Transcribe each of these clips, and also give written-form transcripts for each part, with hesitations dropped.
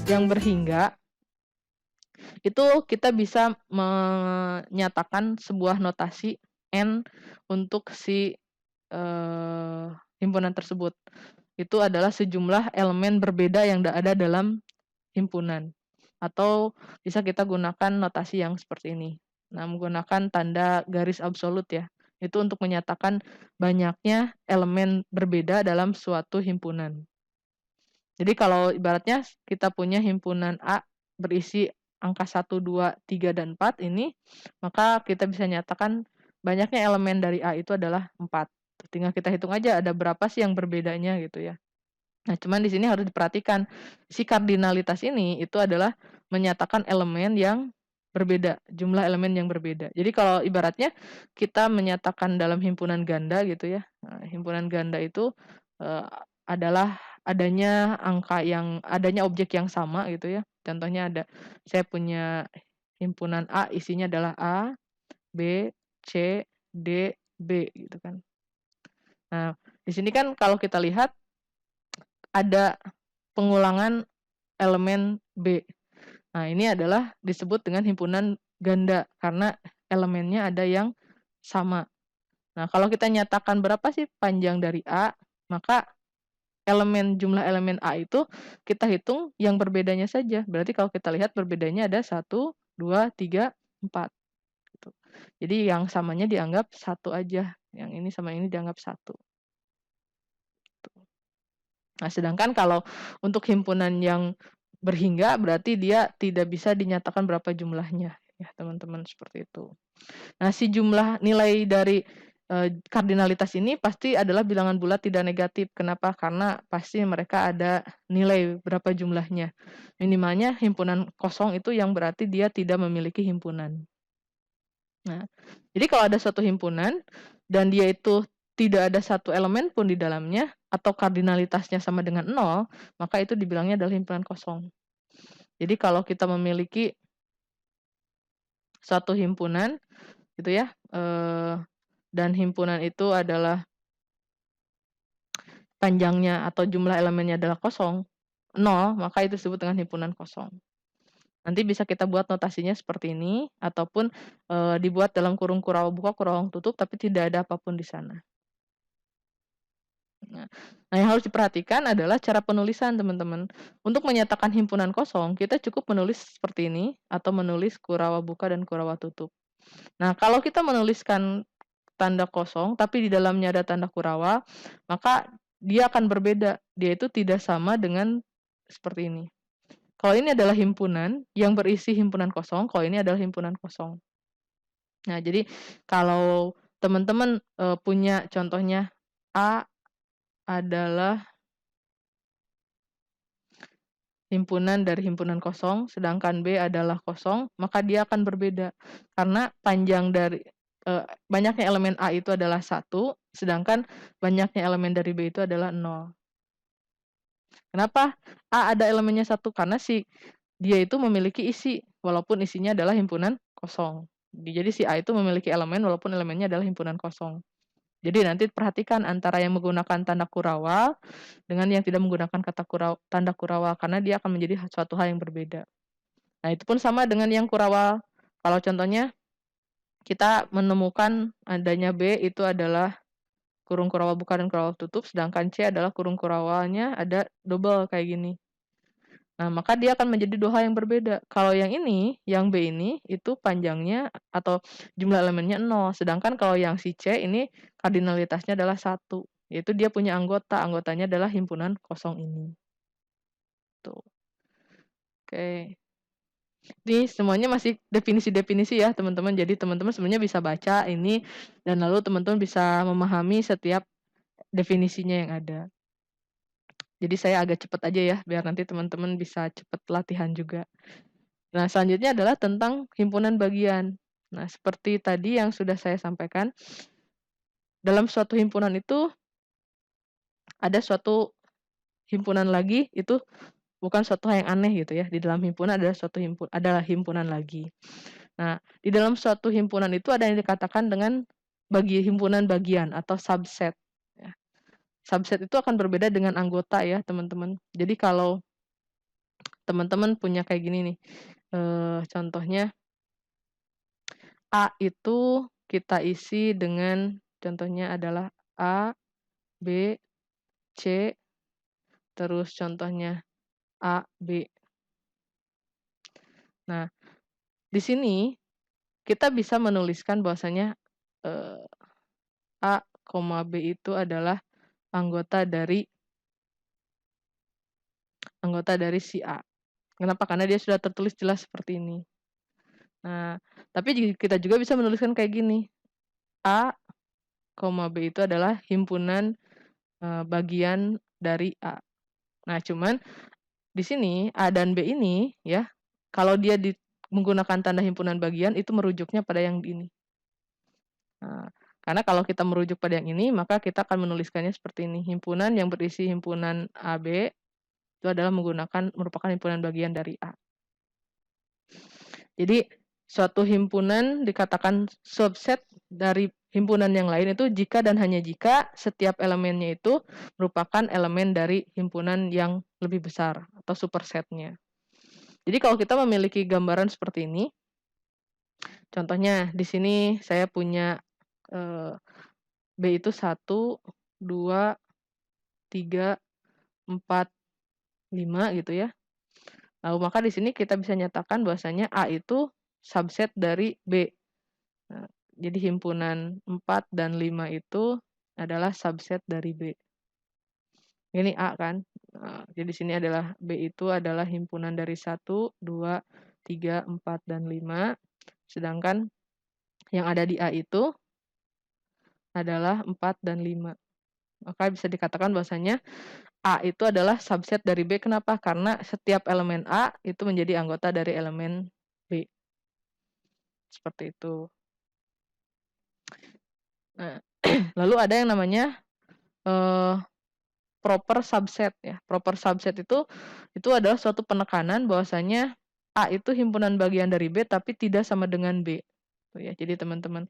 yang berhingga, itu kita bisa menyatakan sebuah notasi N untuk si, himpunan tersebut. Itu adalah sejumlah elemen berbeda yang ada dalam himpunan. Atau bisa kita gunakan notasi yang seperti ini. Nah, menggunakan tanda garis absolut ya. Itu untuk menyatakan banyaknya elemen berbeda dalam suatu himpunan. Jadi kalau ibaratnya kita punya himpunan A berisi angka 1, 2, 3, dan 4 ini, maka kita bisa nyatakan banyaknya elemen dari A itu adalah 4. Tinggal kita hitung aja ada berapa sih yang berbedanya gitu ya. Nah, cuman di sini harus diperhatikan, si kardinalitas ini itu adalah menyatakan elemen yang berbeda, jumlah elemen yang berbeda. Jadi kalau ibaratnya kita menyatakan dalam himpunan ganda gitu ya, himpunan ganda itu, adalah adanya objek yang sama gitu ya. Contohnya saya punya himpunan A isinya adalah A, B, C, D, B gitu kan. Nah, di sini kan kalau kita lihat ada pengulangan elemen B. Nah, ini adalah disebut dengan himpunan ganda karena elemennya ada yang sama. Nah, kalau kita nyatakan berapa sih panjang dari A, maka jumlah elemen A itu kita hitung yang berbedanya saja. Berarti kalau kita lihat berbedanya ada 1, 2, 3, 4 gitu. Jadi yang samanya dianggap 1 aja, yang ini sama ini dianggap 1. Nah, sedangkan kalau untuk himpunan yang berhingga berarti dia tidak bisa dinyatakan berapa jumlahnya ya, teman-teman, seperti itu. Nah, si jumlah nilai dari kardinalitas ini pasti adalah bilangan bulat tidak negatif. Kenapa? Karena pasti mereka ada nilai berapa jumlahnya. Minimalnya himpunan kosong itu yang berarti dia tidak memiliki himpunan. Nah, jadi kalau ada suatu himpunan dan dia itu tidak ada satu elemen pun di dalamnya atau kardinalitasnya sama dengan 0, maka itu dibilangnya adalah himpunan kosong. Jadi kalau kita memiliki suatu himpunan gitu ya, dan himpunan itu adalah panjangnya atau jumlah elemennya adalah kosong, 0, maka itu disebut dengan himpunan kosong. Nanti bisa kita buat notasinya seperti ini, ataupun dibuat dalam kurung Kurawang buka, Kurawang tutup, tapi tidak ada apapun di sana. Nah, yang harus diperhatikan adalah cara penulisan, teman-teman. Untuk menyatakan himpunan kosong, kita cukup menulis seperti ini, atau menulis Kurawa buka dan Kurawa tutup. Nah, kalau kita menuliskan tanda kosong, tapi di dalamnya ada tanda Kurawa, maka dia akan berbeda. Dia itu tidak sama dengan seperti ini. Kalau ini adalah himpunan yang berisi himpunan kosong, kalau ini adalah himpunan kosong. Nah, jadi kalau teman-teman punya contohnya A adalah himpunan dari himpunan kosong, sedangkan B adalah kosong, maka dia akan berbeda. Karena panjang dari banyaknya elemen A itu adalah 1, sedangkan banyaknya elemen dari B itu adalah 0. Kenapa A ada elemennya 1? Karena dia itu memiliki isi, walaupun isinya adalah himpunan kosong. Jadi si A itu memiliki elemen walaupun elemennya adalah himpunan kosong. Jadi nanti perhatikan antara yang menggunakan tanda Kurawal dengan yang tidak menggunakan tanda Kurawal, karena dia akan menjadi suatu hal yang berbeda. Nah, itu pun sama dengan yang Kurawal. Kalau contohnya kita menemukan adanya B itu adalah kurung Kurawal buka dan Kurawal tutup, sedangkan C adalah kurung Kurawalnya ada double kayak gini. Nah, maka dia akan menjadi 2 hal yang berbeda. Kalau yang ini, yang B ini, itu panjangnya atau jumlah elemennya 0. Sedangkan kalau yang si C ini kardinalitasnya adalah 1. Yaitu dia punya anggotanya adalah himpunan kosong ini. Tuh. Oke. Ini semuanya masih definisi-definisi ya, teman-teman. Jadi teman-teman sebenarnya bisa baca ini dan lalu teman-teman bisa memahami setiap definisinya yang ada. Jadi saya agak cepat aja ya, biar nanti teman-teman bisa cepat latihan juga. Nah, selanjutnya adalah tentang himpunan bagian. Nah, seperti tadi yang sudah saya sampaikan, dalam suatu himpunan itu ada suatu himpunan lagi, itu bukan suatu hal yang aneh gitu ya. Di dalam himpunan adalah himpunan lagi. Nah, di dalam suatu himpunan itu ada yang dikatakan dengan himpunan bagian atau subset. Ya. Subset itu akan berbeda dengan anggota ya, teman-teman. Jadi kalau teman-teman punya kayak gini nih, contohnya A itu kita isi dengan contohnya adalah A, B, C, terus contohnya A, B. Nah, di sini kita bisa menuliskan bahwasanya, A, B itu adalah anggota dari si A. Kenapa? Karena dia sudah tertulis jelas seperti ini. Nah, tapi kita juga bisa menuliskan kayak gini, A, B itu adalah himpunan, bagian dari A. Nah, cuman di sini A dan B ini ya, kalau dia menggunakan tanda himpunan bagian itu merujuknya pada yang ini. Nah, karena kalau kita merujuk pada yang ini, maka kita akan menuliskannya seperti ini, himpunan yang berisi himpunan AB itu adalah merupakan himpunan bagian dari A. Jadi suatu himpunan dikatakan subset dari himpunan yang lain itu jika dan hanya jika setiap elemennya itu merupakan elemen dari himpunan yang lebih besar atau supersetnya. Jadi kalau kita memiliki gambaran seperti ini, contohnya di sini saya punya B itu 1, 2, 3, 4, 5 gitu ya. Lalu maka di sini kita bisa nyatakan bahwasanya A itu subset dari B. Nah, jadi himpunan 4 dan 5 itu adalah subset dari B. Ini A kan. Nah, jadi sini adalah B itu adalah himpunan dari 1, 2, 3, 4, dan 5. Sedangkan yang ada di A itu adalah 4 dan 5. Maka bisa dikatakan bahwasanya A itu adalah subset dari B. Kenapa? Karena setiap elemen A itu menjadi anggota dari elemen B. Seperti itu. Nah, lalu ada yang namanya proper subset ya. Proper subset itu adalah suatu penekanan bahwasanya A itu himpunan bagian dari B tapi tidak sama dengan B. Tuh ya. Jadi teman-teman.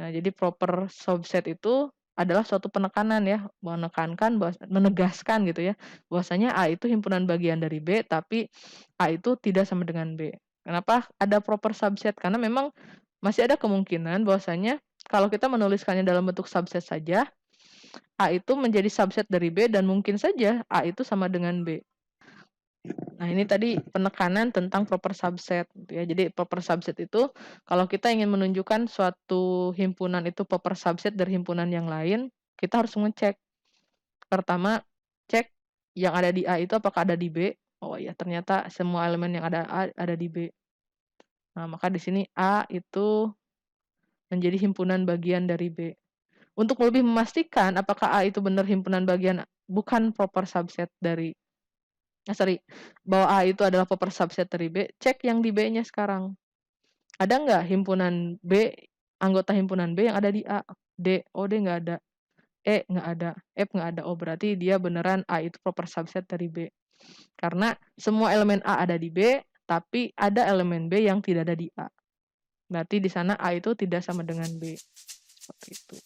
Nah, jadi proper subset itu adalah suatu penekanan ya, menegaskan gitu ya, bahwasanya A itu himpunan bagian dari B tapi A itu tidak sama dengan B. Kenapa ada proper subset? Karena memang masih ada kemungkinan bahwasanya kalau kita menuliskannya dalam bentuk subset saja, A itu menjadi subset dari B dan mungkin saja A itu sama dengan B. Nah, ini tadi penekanan tentang proper subset gitu ya. Jadi proper subset itu kalau kita ingin menunjukkan suatu himpunan itu proper subset dari himpunan yang lain, kita harus mengecek. Pertama, cek yang ada di A itu apakah ada di B. Oh iya, ternyata semua elemen yang ada A ada di B. Nah, maka di sini A itu menjadi himpunan bagian dari B. Untuk lebih memastikan apakah A itu benar himpunan bagian bukan proper subset dari bahwa A itu adalah proper subset dari B, cek yang di B-nya sekarang. Ada nggak himpunan B, anggota himpunan B yang ada di A? D, oh D nggak ada. E nggak ada, F nggak ada. Oh berarti dia beneran A itu proper subset dari B. Karena semua elemen A ada di B, tapi ada elemen B yang tidak ada di A. Berarti di sana A itu tidak sama dengan B. Seperti itu.